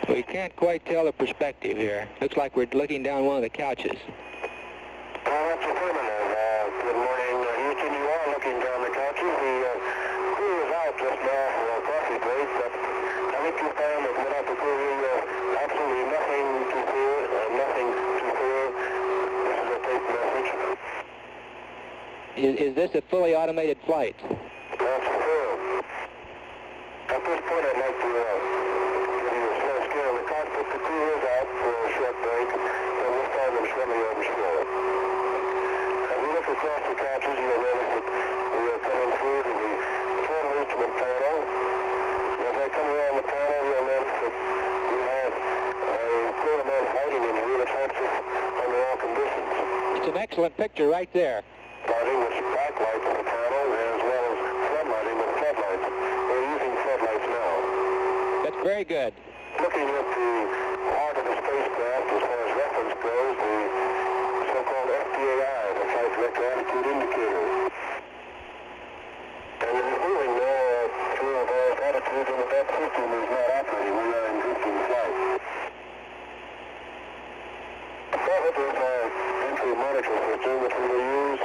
We can't quite tell the perspective here. Looks like we're looking down one of the couches. That's affirmative. Good morning, Houston. You are looking down the couches. The crew is out just now for a coffee break, but I think you found that without the crew, absolutely nothing to fear, nothing to fear. This is a tape message. Is this a fully automated flight? That's true. At this point, I'd like to give you a slow steer in the cockpit. The crew is out for a short break, and we'll find them shortly over shore. As we look across the couches, you'll notice that we are coming through to the full instrument panel. As I come around the panel, you'll notice that we have a quarter-man fighting engine which helps us under all conditions. It's an excellent picture right there. Lighting with backlights on the panel, as well as floodlighting with floodlights. We're using floodlights now. That's very good. Looking at the heart of the spacecraft as far as reference goes, the so-called FDAI, the Flight Director Attitude Indicator. And it is moving now through various attitudes, and that system is not operating. We are in drifting flight. Above it is our entry monitor system, which we will use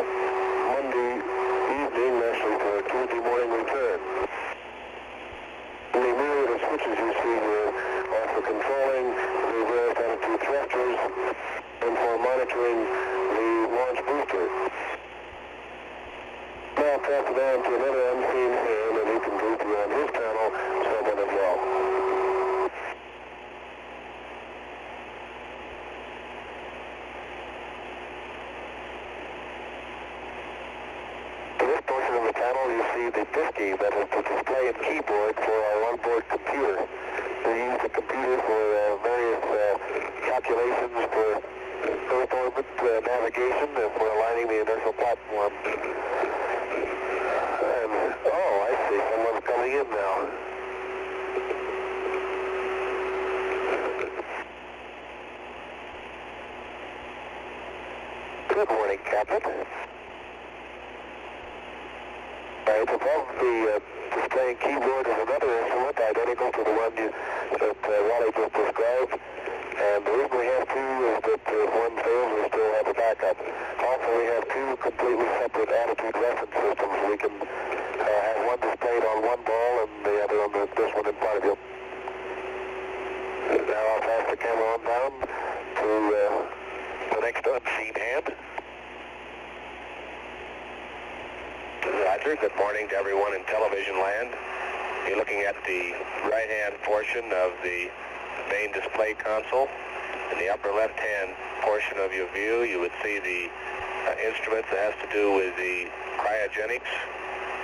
Monday evening, actually for a Tuesday morning return. The myriad of switches you see here are for controlling the various attitude thrusters and for monitoring the launch booster. Now pass it down to another unseen hand, and he can brief you on his panel, someone as well. In this portion of the panel, you see the disky that is the display and keyboard for our onboard computer. We use the computer for various calculations for Earth orbit navigation and for aligning the inertial platform. And, oh, I see. Someone's coming in now. Good morning, Captain. Right above the display and keyboard is another instrument identical to the one that Wally just described. And the reason we have two is that if one fails, we still have a backup. Also, we have two completely separate attitude reference systems. We can have one displayed on one ball and the other on this one in front of you. Now I'll pass the camera on down to the next unseen hand. Roger. Good morning to everyone in television land. You're looking at the right-hand portion of the main display console. In the upper left-hand portion of your view, you would see the instruments that has to do with the cryogenics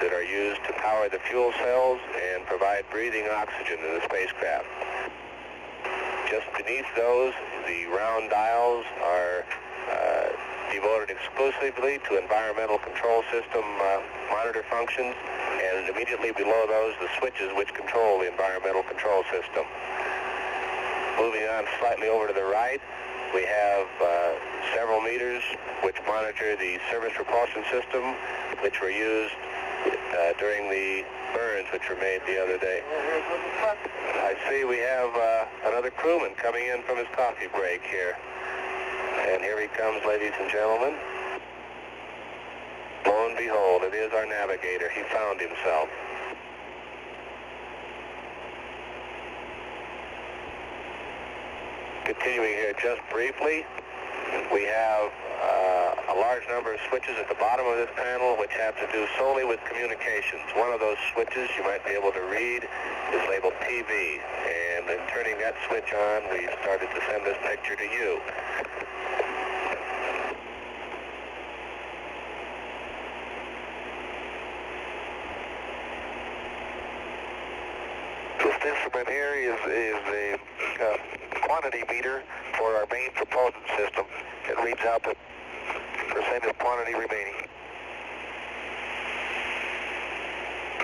that are used to power the fuel cells and provide breathing oxygen in the spacecraft. Just beneath those, the round dials are devoted exclusively to environmental control system monitor functions, and immediately below those, the switches which control the environmental control system. Moving on slightly over to the right, we have several meters which monitor the surface propulsion system, which were used during the burns which were made the other day. I see we have another crewman coming in from his coffee break here. And here he comes, ladies and gentlemen. Lo and behold, it is our navigator. He found himself. Continuing here just briefly, we have a large number of switches at the bottom of this panel which have to do solely with communications. One of those switches you might be able to read is labeled TV, and in turning that switch on, we started to send this picture to you. This instrument here is a quantity meter for our main propulsion system. It reads out the percentage quantity remaining.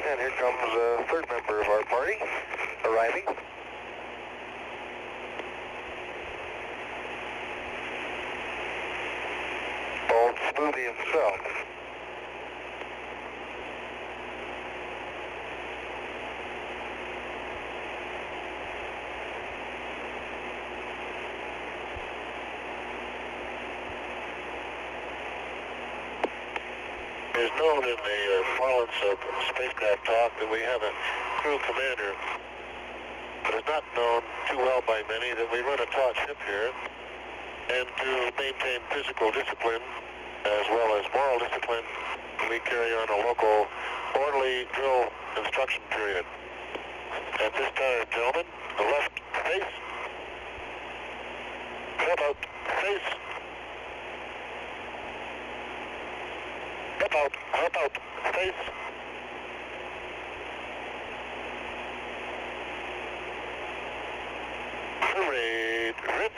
And here comes a third member of our party arriving. Old Smoothie himself. known in the parlance of spacecraft talk that we have a crew commander, but it's not known too well by many that we run a taut ship here, and to maintain physical discipline as well as moral discipline, we carry on a local orderly drill instruction period. At this time, gentlemen, the left face, about face, about face, parade wrist.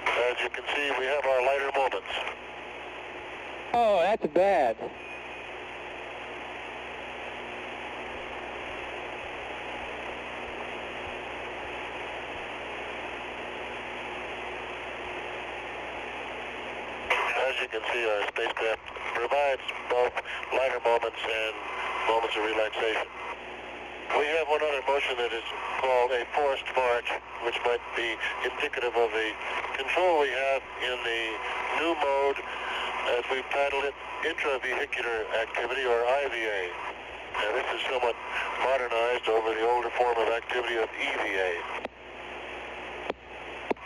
As you can see, we have our lighter moments. Oh, that's bad. As you can see, our spacecraft provides both lighter moments and moments of relaxation. We have one other motion that is called a forced march, which might be indicative of the control we have in the new mode, as we've titled it, intravehicular activity, or IVA. And this is somewhat modernized over the older form of activity of EVA.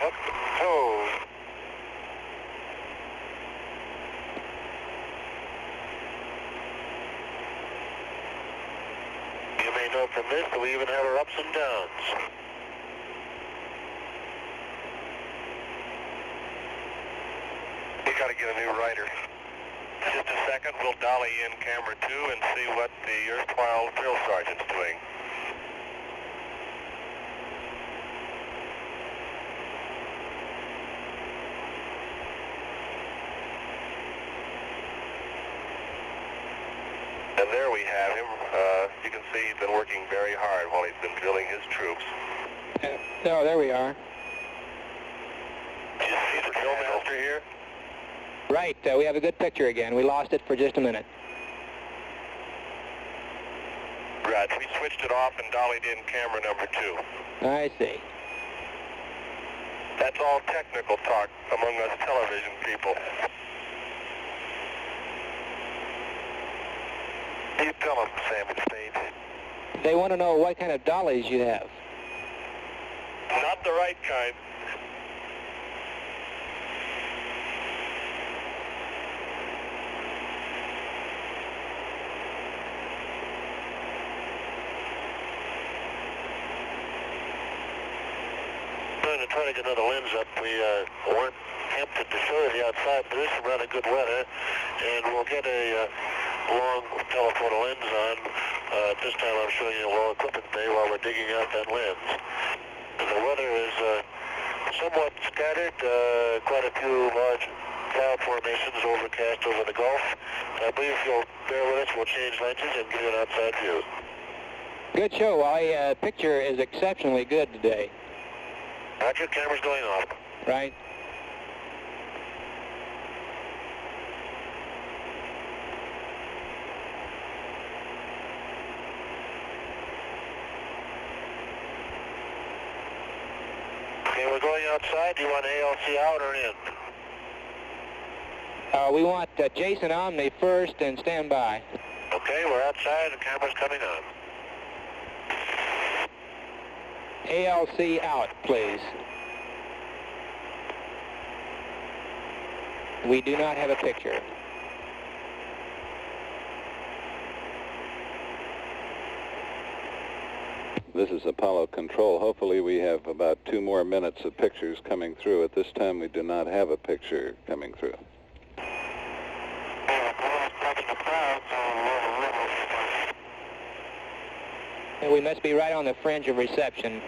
Up, toe. You may note from this that we even have our ups and downs. We got to get a new rider. Just a second, we'll dolly in camera 2 and see what the erstwhile drill sergeant's doing. And there we have him. You can see he's been working very hard while he's been drilling his troops. Oh, there we are. Did you see the drill master here? Right, we have a good picture again. We lost it for just a minute. Right, we switched it off and dollied in camera number 2. I see. That's all technical talk among us television people. You tell them, Sam and Spade. They want to know what kind of dollies you have. Not the right kind. Trying to get another lens up. We weren't tempted to show you the outside, but there's some rather good weather, and we'll get a long telephoto lens on. This time I'm showing you a low equipment bay while we're digging out that lens. And the weather is somewhat scattered, quite a few large cloud formations overcast over the Gulf. I believe if you'll bear with us, we'll change lenses and give you an outside view. Good show. Picture is exceptionally good today. Roger, camera's going off. Right. Okay, we're going outside. Do you want ALC out or in? We want Jason Omni first and stand by. Okay, we're outside. The camera's coming on. ALC out, please. We do not have a picture. This is Apollo Control. Hopefully we have about 2 more minutes of pictures coming through. At this time we do not have a picture coming through. And we must be right on the fringe of reception.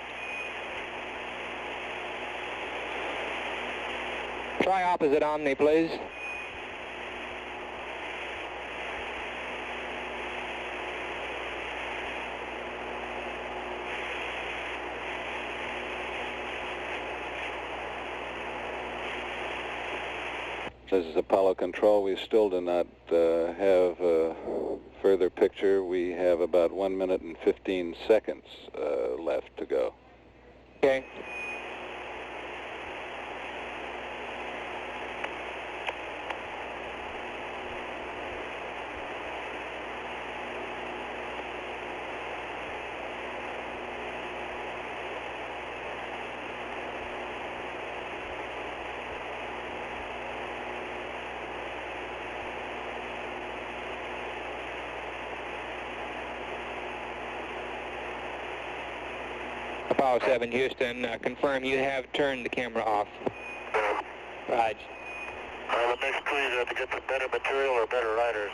Try opposite Omni, please. This is Apollo Control. We still do not have a further picture. We have about 1 minute and 15 seconds left to go. Okay. Apollo 7, Houston, confirm you have turned the camera off. Roger. The next crew, you have to get the better material or better riders.